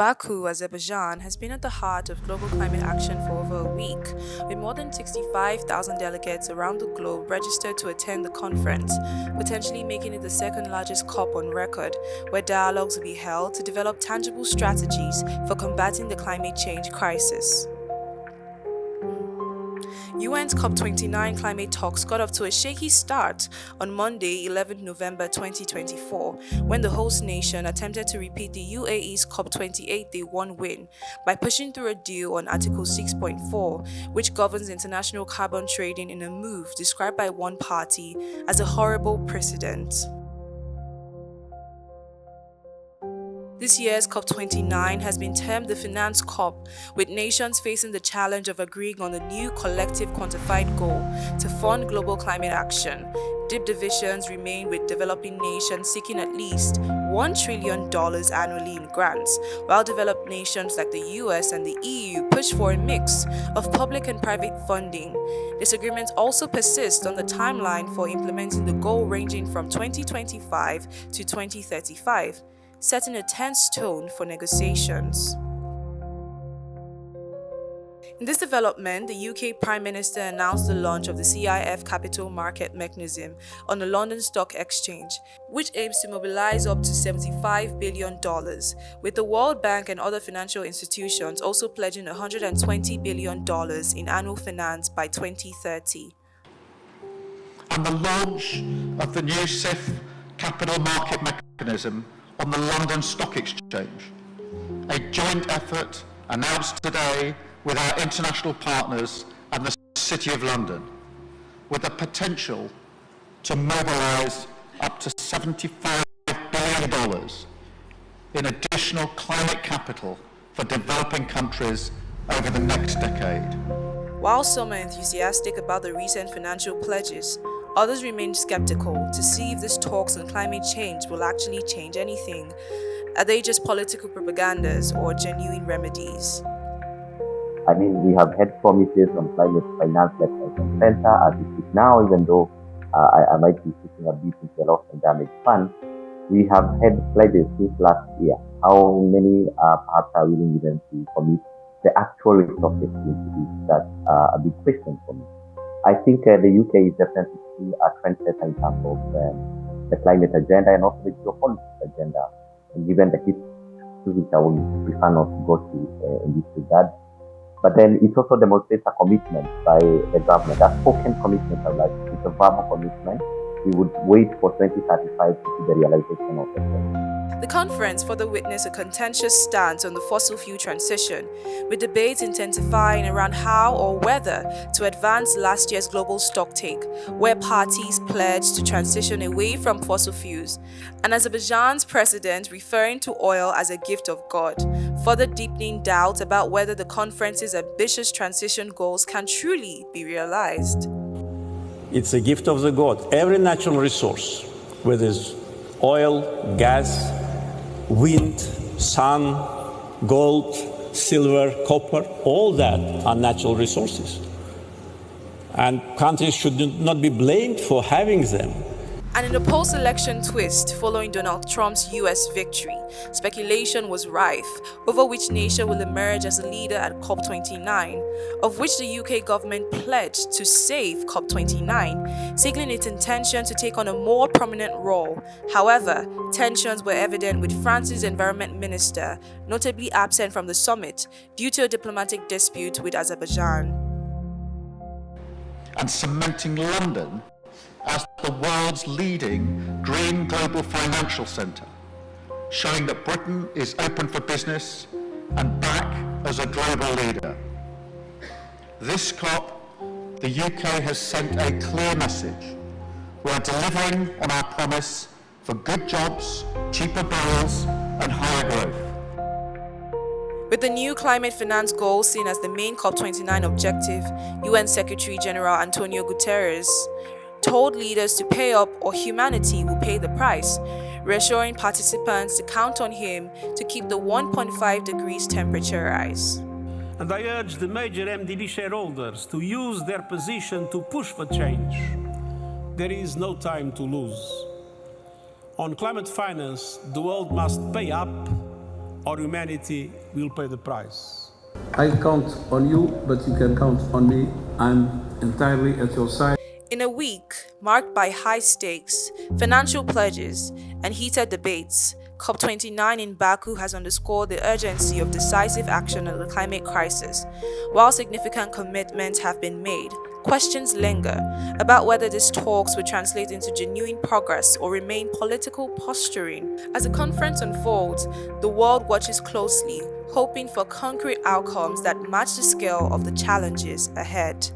Baku, Azerbaijan, has been at the heart of global climate action for over a week, with more than 65,000 delegates around the globe registered to attend the conference, potentially making it the second largest COP on record, where dialogues will be held to develop tangible strategies for combating the climate change crisis. UN's COP29 climate talks got off to a shaky start on Monday, 11 November 2024, when the host nation attempted to repeat the UAE's COP28 Day 1 win by pushing through a deal on Article 6.4, which governs international carbon trading in a move described by one party as a horrible precedent. This year's COP29 has been termed the Finance COP, with nations facing the challenge of agreeing on a new collective quantified goal to fund global climate action. Deep divisions remain, with developing nations seeking at least $1 trillion annually in grants, while developed nations like the US and the EU push for a mix of public and private funding. Disagreements also persist on the timeline for implementing the goal, ranging from 2025 to 2035. Setting a tense tone for negotiations. In this development, the UK Prime Minister announced the launch of the CIF Capital Market Mechanism on the London Stock Exchange, which aims to mobilize up to $75 billion, with the World Bank and other financial institutions also pledging $120 billion in annual finance by 2030. And the launch of the new CIF Capital Market Mechanism on the London Stock Exchange, a joint effort announced today with our international partners and the City of London, with the potential to mobilise up to $75 billion in additional climate capital for developing countries over the next decade. While some are enthusiastic about the recent financial pledges, others remain skeptical to see if these talks on climate change will actually change anything. Are they just political propagandas or genuine remedies? I mean, we have had promises on climate finance left, right, and center. As it is now, even though I might be putting a bit into a loss and damage fund, we have had pledges since last year. How many perhaps are willing even to commit the actual resources into this? That's a big question for me. I think the UK is definitely a trendsetter in terms of the climate agenda and also the geopolitics agenda. And given the history, which I would prefer not to go to in this regard, but then it also demonstrates a commitment by the government, a spoken commitment, it's a verbal commitment. We would wait for 2035 to see the realization of it. The conference further witnessed a contentious stance on the fossil fuel transition, with debates intensifying around how or whether to advance last year's global stocktake, where parties pledged to transition away from fossil fuels, and Azerbaijan's president referring to oil as a gift of God, further deepening doubt about whether the conference's ambitious transition goals can truly be realized. It's a gift of the God. Every natural resource, whether it's oil, gas, wind, sun, gold, silver, copper, all that are natural resources. And countries should not be blamed for having them. And in a post-election twist following Donald Trump's US victory, speculation was rife over which nation will emerge as a leader at COP29, of which the UK government pledged to save COP29, signaling its intention to take on a more prominent role. However, tensions were evident, with France's environment minister notably absent from the summit due to a diplomatic dispute with Azerbaijan. And cementing London as the world's leading green global financial centre, showing that Britain is open for business and back as a global leader. This COP, the UK has sent a clear message. We are delivering on our promise for good jobs, cheaper bills and higher growth. With the new climate finance goal seen as the main COP29 objective, UN Secretary-General Antonio Guterres told leaders to pay up or humanity will pay the price, reassuring participants to count on him to keep the 1.5 degrees temperature rise. And I urge the major MDB shareholders to use their position to push for change. There is no time to lose. On climate finance, the world must pay up or humanity will pay the price. I count on you, but you can count on me. I'm entirely at your side. In a week marked by high stakes, financial pledges, and heated debates, COP29 in Baku has underscored the urgency of decisive action on the climate crisis. While significant commitments have been made, questions linger about whether these talks will translate into genuine progress or remain political posturing. As the conference unfolds, the world watches closely, hoping for concrete outcomes that match the scale of the challenges ahead.